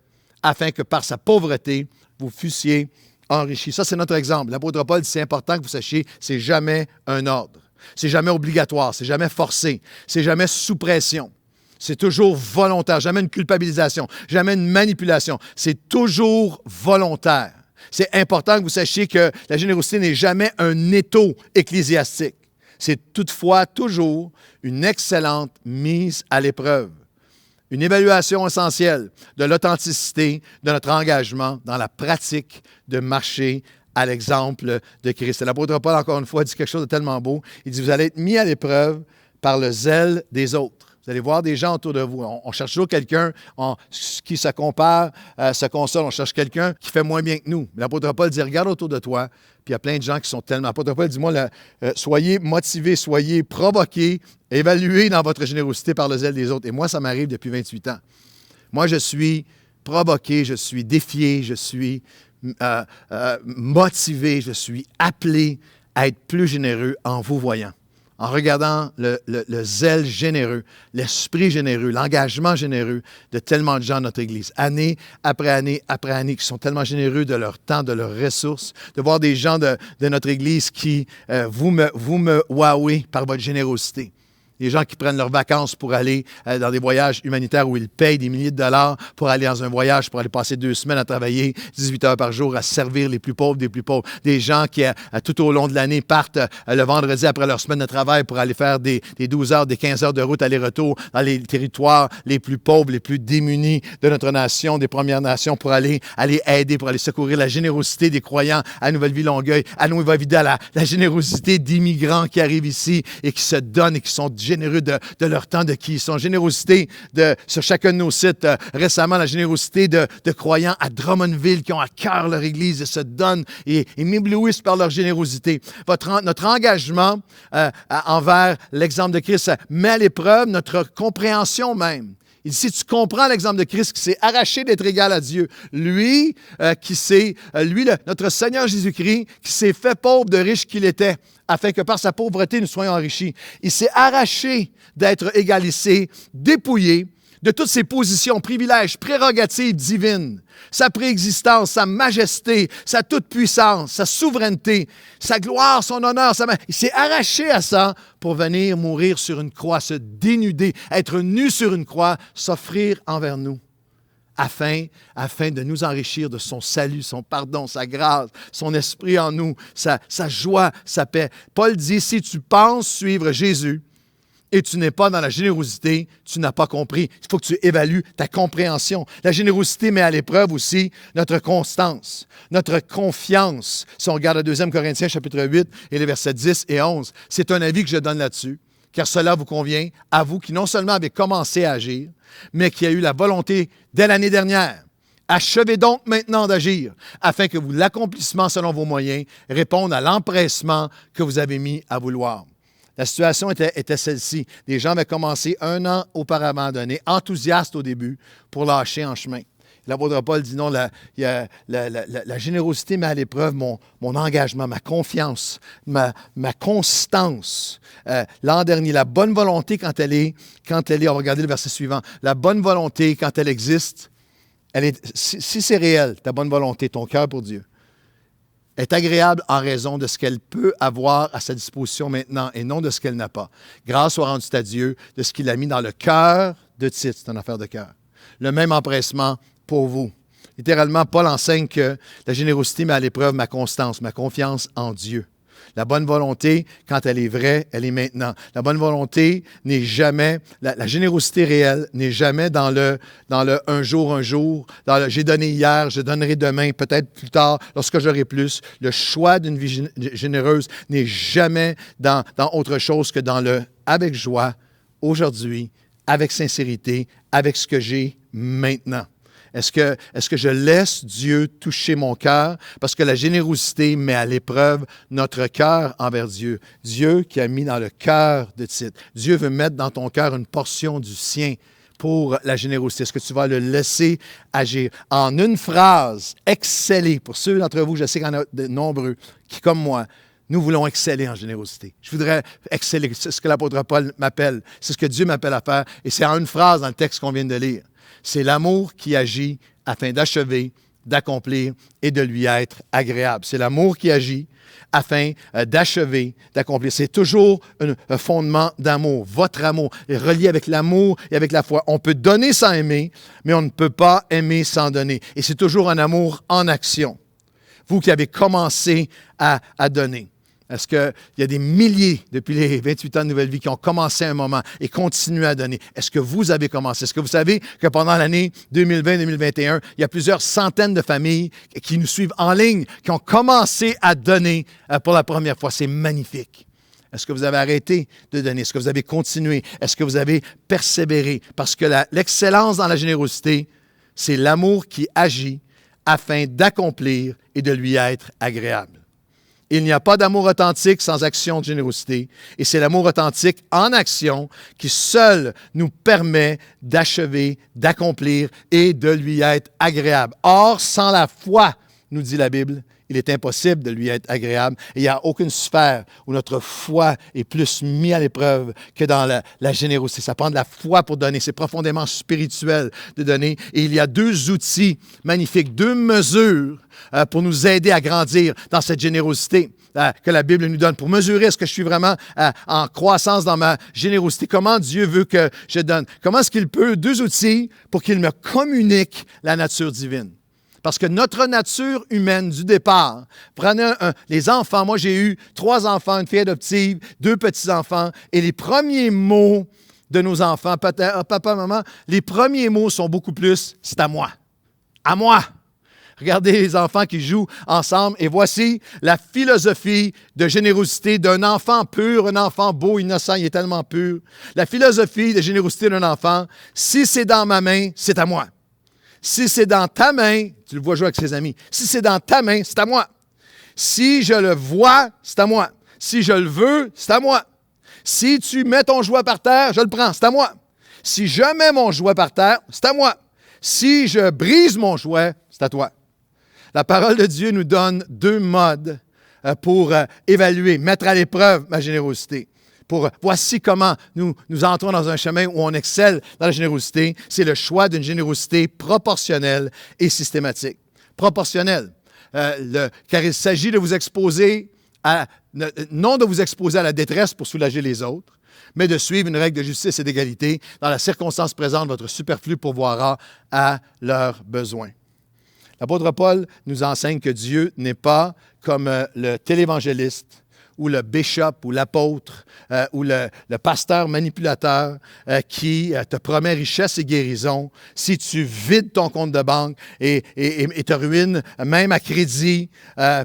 afin que par sa pauvreté, vous fussiez enrichis. Ça c'est notre exemple. L'apôtre Paul dit, c'est important que vous sachiez, c'est jamais un ordre, c'est jamais obligatoire, c'est jamais forcé, c'est jamais sous pression. C'est toujours volontaire, jamais une culpabilisation, jamais une manipulation. C'est toujours volontaire. C'est important que vous sachiez que la générosité n'est jamais un étau ecclésiastique. C'est toutefois toujours une excellente mise à l'épreuve. Une évaluation essentielle de l'authenticité de notre engagement dans la pratique de marcher à l'exemple de Christ. L'apôtre Paul, encore une fois, dit quelque chose de tellement beau. Il dit, vous allez être mis à l'épreuve par le zèle des autres. Vous allez voir des gens autour de vous. On cherche toujours quelqu'un qui se compare, se console. On cherche quelqu'un qui fait moins bien que nous. Mais l'apôtre Paul dit, regarde autour de toi, puis il y a plein de gens qui sont tellement... L'apôtre Paul dit, moi, soyez motivés, soyez provoqués, évalués dans votre générosité par le zèle des autres. Et moi, ça m'arrive depuis 28 ans. Moi, je suis provoqué, je suis défié, je suis motivé, je suis appelé à être plus généreux en vous voyant. En regardant le zèle généreux, l'esprit généreux, l'engagement généreux de tellement de gens dans notre Église, année après année après année, qui sont tellement généreux de leur temps, de leurs ressources, de voir des gens de notre Église qui vous me wowez par votre générosité. Des gens qui prennent leurs vacances pour aller dans des voyages humanitaires où ils payent des milliers de dollars pour aller dans un voyage, pour aller passer 2 semaines à travailler 18 heures par jour, à servir les plus pauvres des plus pauvres. Des gens qui, tout au long de l'année, partent le vendredi après leur semaine de travail pour aller faire des 12 heures, des 15 heures de route aller-retour dans les territoires les plus pauvres, les plus démunis de notre nation, des Premières Nations, pour aller aider, pour aller secourir la générosité des croyants à Nouvelle-Vie-Longueuil, à Nouvelle-Vie, la générosité d'immigrants qui arrivent ici et qui se donnent et qui sont généreux de leur temps, de qui ils sont. Générosité sur chacun de nos sites. Récemment, la générosité de croyants à Drummondville qui ont à cœur leur Église et se donnent et m'éblouissent par leur générosité. Notre engagement envers l'exemple de Christ met à l'épreuve notre compréhension même. Il dit, si tu comprends l'exemple de Christ qui s'est arraché d'être égal à Dieu, lui, notre Seigneur Jésus-Christ, qui s'est fait pauvre de riche qu'il était, afin que par sa pauvreté nous soyons enrichis. Il s'est arraché d'être égalisé, dépouillé de toutes ses positions, privilèges, prérogatives divines, sa préexistence, sa majesté, sa toute-puissance, sa souveraineté, sa gloire, son honneur. Il s'est arraché à ça pour venir mourir sur une croix, se dénuder, être nu sur une croix, s'offrir envers nous, afin de nous enrichir de son salut, son pardon, sa grâce, son esprit en nous, sa joie, sa paix. Paul dit, si tu penses suivre Jésus, et tu n'es pas dans la générosité, tu n'as pas compris. Il faut que tu évalues ta compréhension. La générosité met à l'épreuve aussi notre constance, notre confiance. Si on regarde le 2 Corinthiens chapitre 8 et les versets 10 et 11, c'est un avis que je donne là-dessus, car cela vous convient, à vous qui non seulement avez commencé à agir, mais qui a eu la volonté dès l'année dernière. Achevez donc maintenant d'agir, afin que l'accomplissement selon vos moyens réponde à l'empressement que vous avez mis à vouloir. La situation était celle-ci. Des gens avaient commencé 1 an auparavant à donner, enthousiastes au début, pour lâcher en chemin. L'apôtre Paul dit non, la générosité met à l'épreuve mon engagement, ma confiance, ma constance. L'an dernier, la bonne volonté quand elle est, on va regarder le verset suivant, la bonne volonté quand elle existe, si c'est réel, ta bonne volonté, ton cœur pour Dieu, est agréable en raison de ce qu'elle peut avoir à sa disposition maintenant et non de ce qu'elle n'a pas. Grâce soit rendue à Dieu de ce qu'il a mis dans le cœur de Tite. C'est une affaire de cœur. Le même empressement pour vous. Littéralement, Paul enseigne que la générosité met à l'épreuve ma constance, ma confiance en Dieu. La bonne volonté, quand elle est vraie, elle est maintenant. La bonne volonté n'est jamais, la générosité réelle n'est jamais dans le un jour, dans le j'ai donné hier, je donnerai demain, peut-être plus tard, lorsque j'aurai plus. Le choix d'une vie généreuse n'est jamais dans autre chose que dans le avec joie, aujourd'hui, avec sincérité, avec ce que j'ai maintenant. Est-ce que je laisse Dieu toucher mon cœur? Parce que la générosité met à l'épreuve notre cœur envers Dieu. Dieu qui a mis dans le cœur de Tite. Dieu veut mettre dans ton cœur une portion du sien pour la générosité. Est-ce que tu vas le laisser agir? En une phrase, exceller. Pour ceux d'entre vous, je sais qu'il y en a de nombreux qui, comme moi, nous voulons exceller en générosité. Je voudrais exceller. C'est ce que l'apôtre Paul m'appelle. C'est ce que Dieu m'appelle à faire. Et c'est en une phrase dans le texte qu'on vient de lire. C'est l'amour qui agit afin d'achever, d'accomplir et de lui être agréable. C'est l'amour qui agit afin d'achever, d'accomplir. C'est toujours un fondement d'amour. Votre amour est relié avec l'amour et avec la foi. On peut donner sans aimer, mais on ne peut pas aimer sans donner. Et c'est toujours un amour en action. Vous qui avez commencé à donner. Est-ce qu'il y a des milliers, depuis les 28 ans de Nouvelle Vie, qui ont commencé à un moment et continuent à donner? Est-ce que vous avez commencé? Est-ce que vous savez que pendant l'année 2020-2021, il y a plusieurs centaines de familles qui nous suivent en ligne, qui ont commencé à donner pour la première fois? C'est magnifique. Est-ce que vous avez arrêté de donner? Est-ce que vous avez continué? Est-ce que vous avez persévéré? Parce que l'excellence dans la générosité, c'est l'amour qui agit afin d'accomplir et de lui être agréable. Il n'y a pas d'amour authentique sans action de générosité, et c'est l'amour authentique en action qui seul nous permet d'achever, d'accomplir et de lui être agréable. Or, sans la foi, nous dit la Bible, il est impossible de lui être agréable. Et il n'y a aucune sphère où notre foi est plus mise à l'épreuve que dans la générosité. Ça prend de la foi pour donner. C'est profondément spirituel de donner. Et il y a deux outils magnifiques, deux mesures pour nous aider à grandir dans cette générosité que la Bible nous donne. Pour mesurer est-ce que je suis vraiment en croissance dans ma générosité. Comment Dieu veut que je donne. Comment est-ce qu'il peut, deux outils pour qu'il me communique la nature divine. Parce que notre nature humaine du départ, prenez les enfants, moi j'ai eu 3 enfants, une fille adoptive, 2 petits-enfants, et les premiers mots de nos enfants, papa, maman, les premiers mots sont beaucoup plus « c'est à moi ». À moi. Regardez les enfants qui jouent ensemble et voici la philosophie de générosité d'un enfant pur, un enfant beau, innocent, il est tellement pur. La philosophie de générosité d'un enfant, si c'est dans ma main, c'est à moi. Si c'est dans ta main, tu le vois jouer avec ses amis. Si c'est dans ta main, c'est à moi. Si je le vois, c'est à moi. Si je le veux, c'est à moi. Si tu mets ton jouet par terre, je le prends, c'est à moi. Si je mets mon jouet par terre, c'est à moi. Si je brise mon jouet, c'est à toi. La parole de Dieu nous donne 2 modes pour évaluer, mettre à l'épreuve ma générosité. Voici comment nous entrons dans un chemin où on excelle dans la générosité. C'est le choix d'une générosité proportionnelle et systématique. Proportionnelle. Car il s'agit de vous exposer non de vous exposer à la détresse pour soulager les autres, mais de suivre une règle de justice et d'égalité dans la circonstance présente, votre superflu pourvoira à leurs besoins. L'apôtre Paul nous enseigne que Dieu n'est pas comme le télévangéliste ou le bishop, ou l'apôtre, ou le pasteur manipulateur qui te promet richesse et guérison si tu vides ton compte de banque et te ruines même à crédit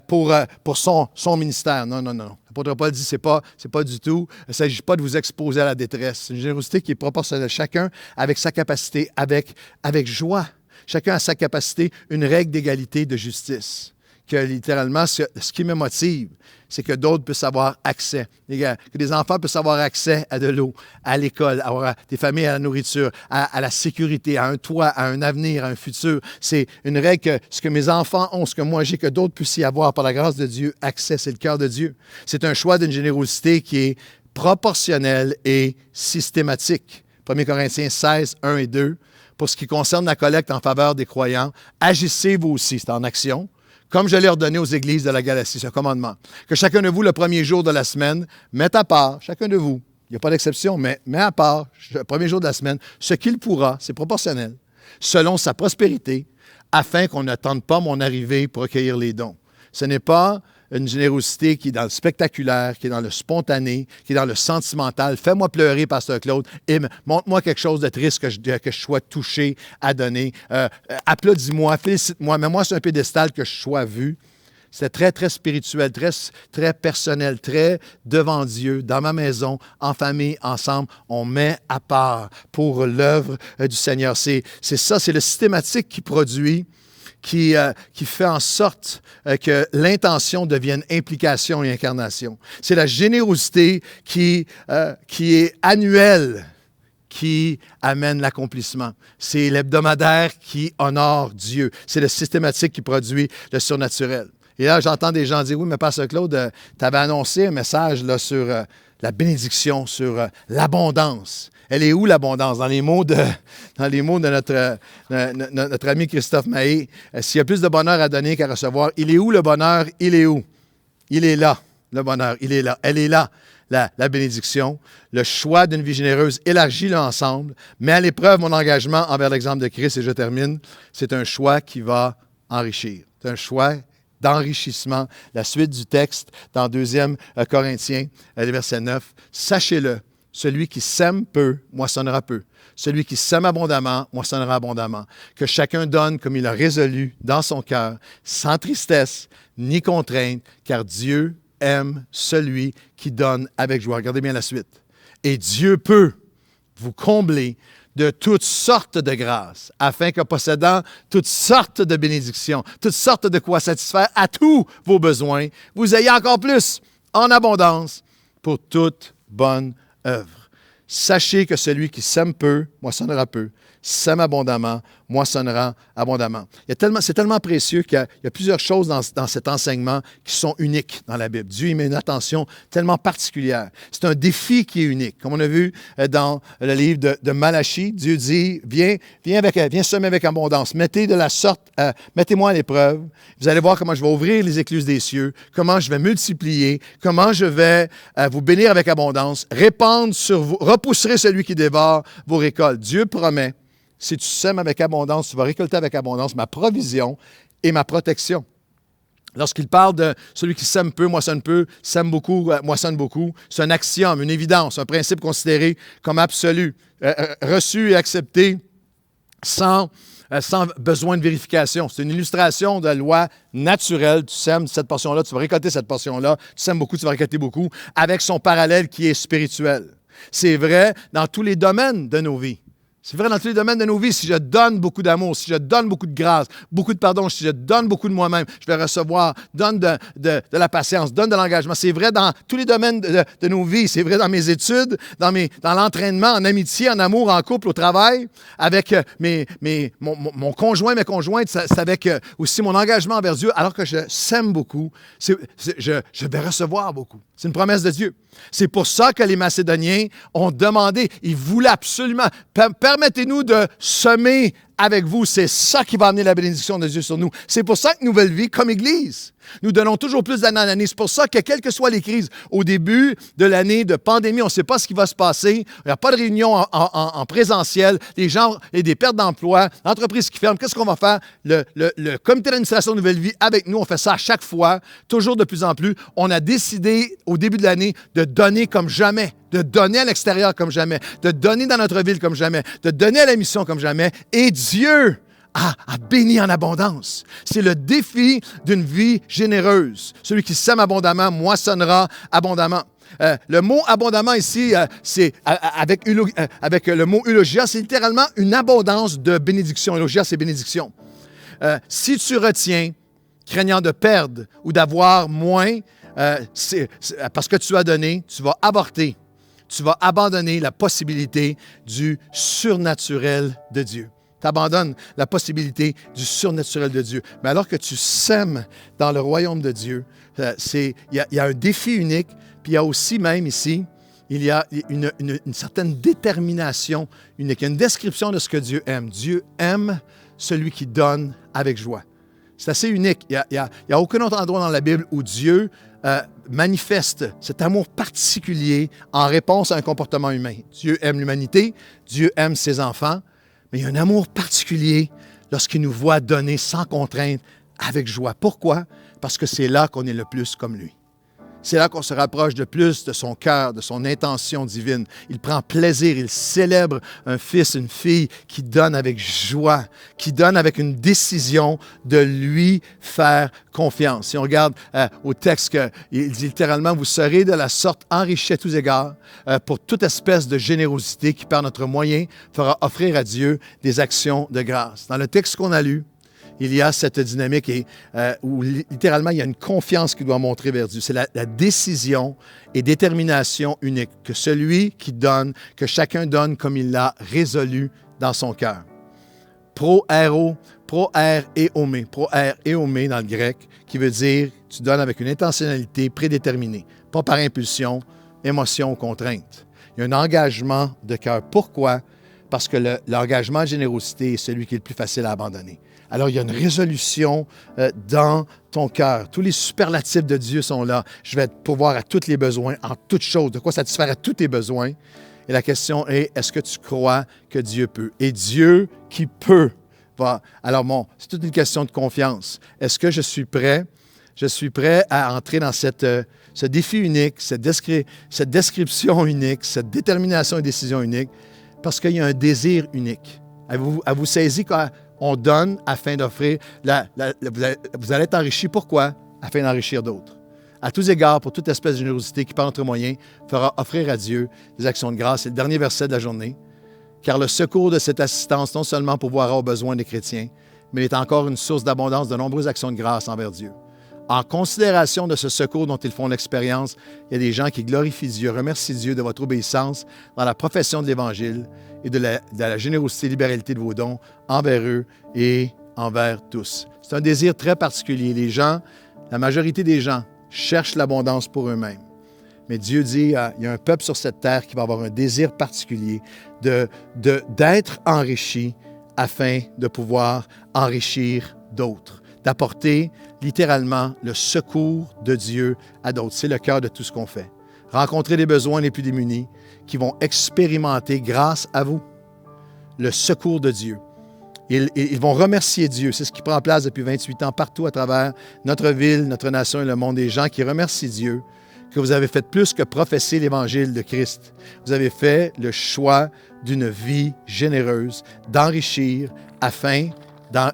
pour son ministère. Non. L'apôtre Paul dit, c'est pas du tout, il ne s'agit pas de vous exposer à la détresse. C'est une générosité qui est proportionnelle. Chacun avec sa capacité, avec joie. Chacun a sa capacité, une règle d'égalité, de justice. Que littéralement, ce qui me motive, c'est que d'autres puissent avoir accès, que des enfants puissent avoir accès à de l'eau, à l'école, à avoir des familles à la nourriture, à la sécurité, à un toit, à un avenir, à un futur. C'est une règle que ce que mes enfants ont, ce que moi j'ai, que d'autres puissent y avoir par la grâce de Dieu, accès, c'est le cœur de Dieu. C'est un choix d'une générosité qui est proportionnelle et systématique. 1 Corinthiens 16, 1 et 2. Pour ce qui concerne la collecte en faveur des croyants, agissez vous aussi, c'est en action, comme je l'ai ordonné aux églises de la Galatie, c'est un commandement. Que chacun de vous, le premier jour de la semaine, mette à part, chacun de vous, il n'y a pas d'exception, mais met à part, le premier jour de la semaine, ce qu'il pourra, c'est proportionnel, selon sa prospérité, afin qu'on n'attende pas mon arrivée pour recueillir les dons. Ce n'est pas une générosité qui est dans le spectaculaire, qui est dans le spontané, qui est dans le sentimental. Fais-moi pleurer, Pasteur Claude, et montre-moi quelque chose de triste que je sois touché à donner. Applaudis-moi, félicite-moi, mets-moi sur un pédestal que je sois vu. C'est très, très spirituel, très, très personnel, très devant Dieu, dans ma maison, en famille, ensemble. On met à part pour l'œuvre du Seigneur. C'est ça, c'est le systématique qui produit, qui fait en sorte que l'intention devienne implication et incarnation. C'est la générosité qui est annuelle qui amène l'accomplissement. C'est l'hebdomadaire qui honore Dieu. C'est le systématique qui produit le surnaturel. Et là, j'entends des gens dire, oui, mais Pasteur Claude, tu avais annoncé un message là, sur la bénédiction, sur l'abondance. Elle est où l'abondance? Dans les mots de notre ami Christophe Mahé, s'il y a plus de bonheur à donner qu'à recevoir, il est où le bonheur? Il est où? Il est là, le bonheur. Il est là. Elle est là, la bénédiction. Le choix d'une vie généreuse, élargis-le ensemble. Mets à l'épreuve mon engagement envers l'exemple de Christ, et je termine. C'est un choix qui va enrichir. C'est un choix d'enrichissement. La suite du texte dans 2 Corinthiens, le verset 9. Sachez-le, celui qui sème peu, moissonnera peu. Celui qui sème abondamment, moissonnera abondamment. Que chacun donne comme il a résolu dans son cœur, sans tristesse ni contrainte, car Dieu aime celui qui donne avec joie. Regardez bien la suite. Et Dieu peut vous combler de toutes sortes de grâces, afin que possédant toutes sortes de bénédictions, toutes sortes de quoi satisfaire à tous vos besoins, vous ayez encore plus en abondance pour toute bonne œuvre. Sachez que celui qui sème peu, moissonnera peu. Sème abondamment, moissonnera abondamment. C'est tellement précieux qu'il y a plusieurs choses dans cet enseignement qui sont uniques dans la Bible. Dieu y met une attention tellement particulière. C'est un défi qui est unique. Comme on a vu dans le livre de Malachie, Dieu dit, viens semer avec abondance. Mettez-moi à l'épreuve. Vous allez voir comment je vais ouvrir les écluses des cieux, comment je vais multiplier, comment je vais vous bénir avec abondance, répandre sur vous, repousserez celui qui dévore vos récoltes. Dieu promet, si tu sèmes avec abondance, tu vas récolter avec abondance ma provision et ma protection. Lorsqu'il parle de celui qui sème peu, moissonne peu, sème beaucoup, moissonne beaucoup, c'est un axiome, une évidence, un principe considéré comme absolu, reçu et accepté sans besoin de vérification. C'est une illustration de la loi naturelle. Tu sèmes cette portion-là, tu vas récolter cette portion-là. Tu sèmes beaucoup, tu vas récolter beaucoup, avec son parallèle qui est spirituel. C'est vrai dans tous les domaines de nos vies. C'est vrai dans tous les domaines de nos vies. Si je donne beaucoup d'amour, si je donne beaucoup de grâce, beaucoup de pardon, si je donne beaucoup de moi-même, je vais recevoir, donne de la patience, donne de l'engagement. C'est vrai dans tous les domaines de nos vies. C'est vrai dans mes études, dans l'entraînement, en amitié, en amour, en couple, au travail, avec mon conjoint, mes conjointes. C'est avec aussi mon engagement envers Dieu. Alors que je sème beaucoup, je vais recevoir beaucoup. C'est une promesse de Dieu. C'est pour ça que les Macédoniens ont demandé, ils voulaient absolument, permettez-nous de semer avec vous. C'est ça qui va amener la bénédiction de Dieu sur nous. C'est pour ça que Nouvelle Vie, comme Église, nous donnons toujours plus d'année en année. C'est pour ça que, quelles que soient les crises, au début de l'année de pandémie, on ne sait pas ce qui va se passer. Il n'y a pas de réunion en présentiel. Les gens et des pertes d'emploi, l'entreprise qui ferme. Qu'est-ce qu'on va faire? Le comité d'administration de Nouvelle Vie, avec nous, on fait ça à chaque fois, toujours de plus en plus. On a décidé, au début de l'année, de donner comme jamais, de donner à l'extérieur comme jamais, de donner dans notre ville comme jamais, de donner à la mission comme jamais. Et Dieu a béni en abondance. C'est le défi d'une vie généreuse. Celui qui sème abondamment moissonnera abondamment. Le mot abondamment ici, c'est avec le mot eulogia, c'est littéralement une abondance de bénédiction. Eulogia, c'est bénédiction. Si tu retiens, craignant de perdre ou d'avoir moins, parce que tu as donné, tu vas avorter. Tu vas abandonner la possibilité du surnaturel de Dieu. Tu abandonnes la possibilité du surnaturel de Dieu. Mais alors que tu sèmes dans le royaume de Dieu, il y a un défi unique, puis il y a aussi même ici, il y a une certaine détermination unique. Il y a une description de ce que Dieu aime. Dieu aime celui qui donne avec joie. C'est assez unique. Il n'y a aucun autre endroit dans la Bible où Dieu manifeste cet amour particulier en réponse à un comportement humain. Dieu aime l'humanité, Dieu aime ses enfants, mais il y a un amour particulier lorsqu'il nous voit donner sans contrainte, avec joie. Pourquoi? Parce que c'est là qu'on est le plus comme lui. C'est là qu'on se rapproche de plus de son cœur, de son intention divine. Il prend plaisir, il célèbre un fils, une fille qui donne avec joie, qui donne avec une décision de lui faire confiance. Si on regarde au texte, il dit littéralement, vous serez de la sorte enrichis à tous égards pour toute espèce de générosité qui, par notre moyen, fera offrir à Dieu des actions de grâce. Dans le texte qu'on a lu, il y a cette dynamique où littéralement, il y a une confiance qui doit montrer vers Dieu. C'est la décision et détermination unique que celui qui donne, que chacun donne comme il l'a résolu dans son cœur. Pro-air et omé. Pro-air et omé dans le grec, qui veut dire tu donnes avec une intentionnalité prédéterminée, pas par impulsion, émotion ou contrainte. Il y a un engagement de cœur. Pourquoi? Parce que l'engagement de générosité est celui qui est le plus facile à abandonner. Alors, il y a une résolution dans ton cœur. Tous les superlatifs de Dieu sont là. Je vais pourvoir à tous les besoins, en toutes choses, de quoi satisfaire à tous tes besoins. Et la question est, est-ce que tu crois que Dieu peut? Et Dieu qui peut va... Alors, c'est toute une question de confiance. Est-ce que je suis prêt je suis prêt à entrer dans ce défi unique, cette description unique, cette détermination et décision unique, parce qu'il y a un désir unique. Avez-vous saisi qu'on donne afin d'offrir, vous allez être enrichi, pourquoi? Afin d'enrichir d'autres. À tous égards, pour toute espèce de générosité qui, par notre moyen, fera offrir à Dieu des actions de grâce. C'est le dernier verset de la journée. Car le secours de cette assistance, non seulement pourvoira aux besoins des chrétiens, mais il est encore une source d'abondance de nombreuses actions de grâce envers Dieu. En considération de ce secours dont ils font l'expérience, il y a des gens qui glorifient Dieu, remercient Dieu de votre obéissance dans la profession de l'Évangile et de la générosité et libéralité de vos dons envers eux et envers tous. C'est un désir très particulier. Les gens, la majorité des gens, cherchent l'abondance pour eux-mêmes. Mais Dieu dit, il y a un peuple sur cette terre qui va avoir un désir particulier d'être enrichi afin de pouvoir enrichir d'autres, d'apporter littéralement le secours de Dieu à d'autres. C'est le cœur de tout ce qu'on fait. Rencontrer les besoins les plus démunis qui vont expérimenter, grâce à vous, le secours de Dieu. Ils vont remercier Dieu. C'est ce qui prend place depuis 28 ans partout à travers notre ville, notre nation et le monde. Des gens qui remercient Dieu que vous avez fait plus que professer l'Évangile de Christ. Vous avez fait le choix d'une vie généreuse, d'enrichir afin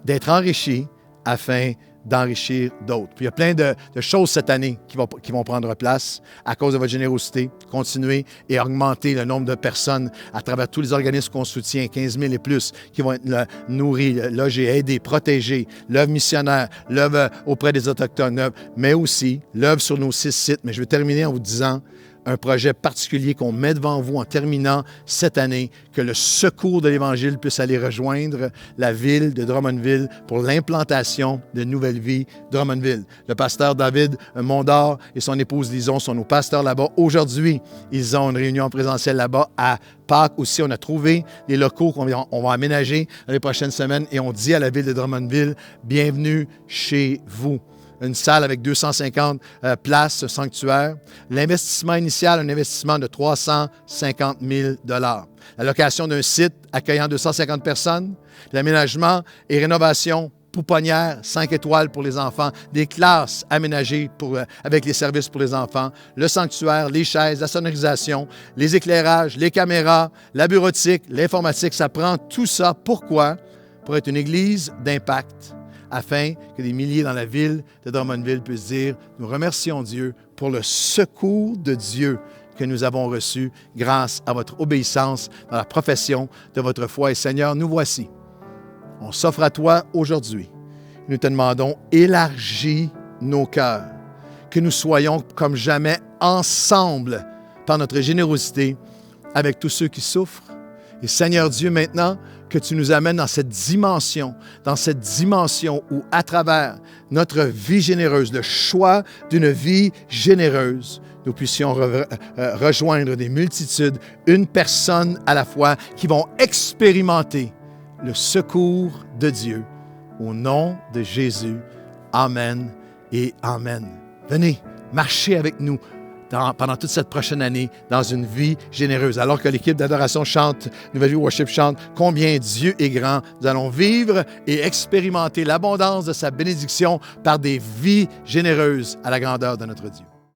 d'être enrichi afin d'enrichir d'autres. Puis il y a plein de choses cette année qui vont prendre place à cause de votre générosité. Continuez et augmentez le nombre de personnes à travers tous les organismes qu'on soutient, 15 000 et plus, qui vont être nourris, logés, aidés, protégés, l'œuvre missionnaire, l'œuvre auprès des Autochtones, mais aussi l'œuvre sur nos 6 sites. Mais je vais terminer en vous disant un projet particulier qu'on met devant vous en terminant cette année, que le secours de l'Évangile puisse aller rejoindre la ville de Drummondville pour l'implantation de Nouvelle Vie Drummondville. Le pasteur David Mondor et son épouse Lison sont nos pasteurs là-bas. Aujourd'hui, ils ont une réunion présentielle là-bas. À Pâques aussi, on a trouvé les locaux qu'on va aménager dans les prochaines semaines et on dit à la ville de Drummondville, bienvenue chez vous. Une salle avec 250 places, un sanctuaire. L'investissement initial, un investissement de 350 000 $. La location d'un site accueillant 250 personnes. L'aménagement et rénovation pouponnière, 5 étoiles pour les enfants. Des classes aménagées avec les services pour les enfants. Le sanctuaire, les chaises, la sonorisation, les éclairages, les caméras, la bureautique, l'informatique. Ça prend tout ça. Pourquoi? Pour être une église d'impact, afin que des milliers dans la ville de Drummondville puissent dire « Nous remercions Dieu pour le secours de Dieu que nous avons reçu grâce à votre obéissance dans la profession de votre foi. Et Seigneur, nous voici. On s'offre à toi aujourd'hui. Nous te demandons, élargis nos cœurs, que nous soyons comme jamais ensemble par notre générosité avec tous ceux qui souffrent. Et Seigneur Dieu, maintenant, que tu nous amènes dans cette dimension où, à travers notre vie généreuse, le choix d'une vie généreuse, nous puissions rejoindre des multitudes, une personne à la fois, qui vont expérimenter le secours de Dieu. Au nom de Jésus, Amen et Amen. Venez, marchez avec nous pendant toute cette prochaine année dans une vie généreuse. Alors que l'équipe d'adoration chante, Nouvelle Vie Worship chante, combien Dieu est grand, nous allons vivre et expérimenter l'abondance de sa bénédiction par des vies généreuses à la grandeur de notre Dieu.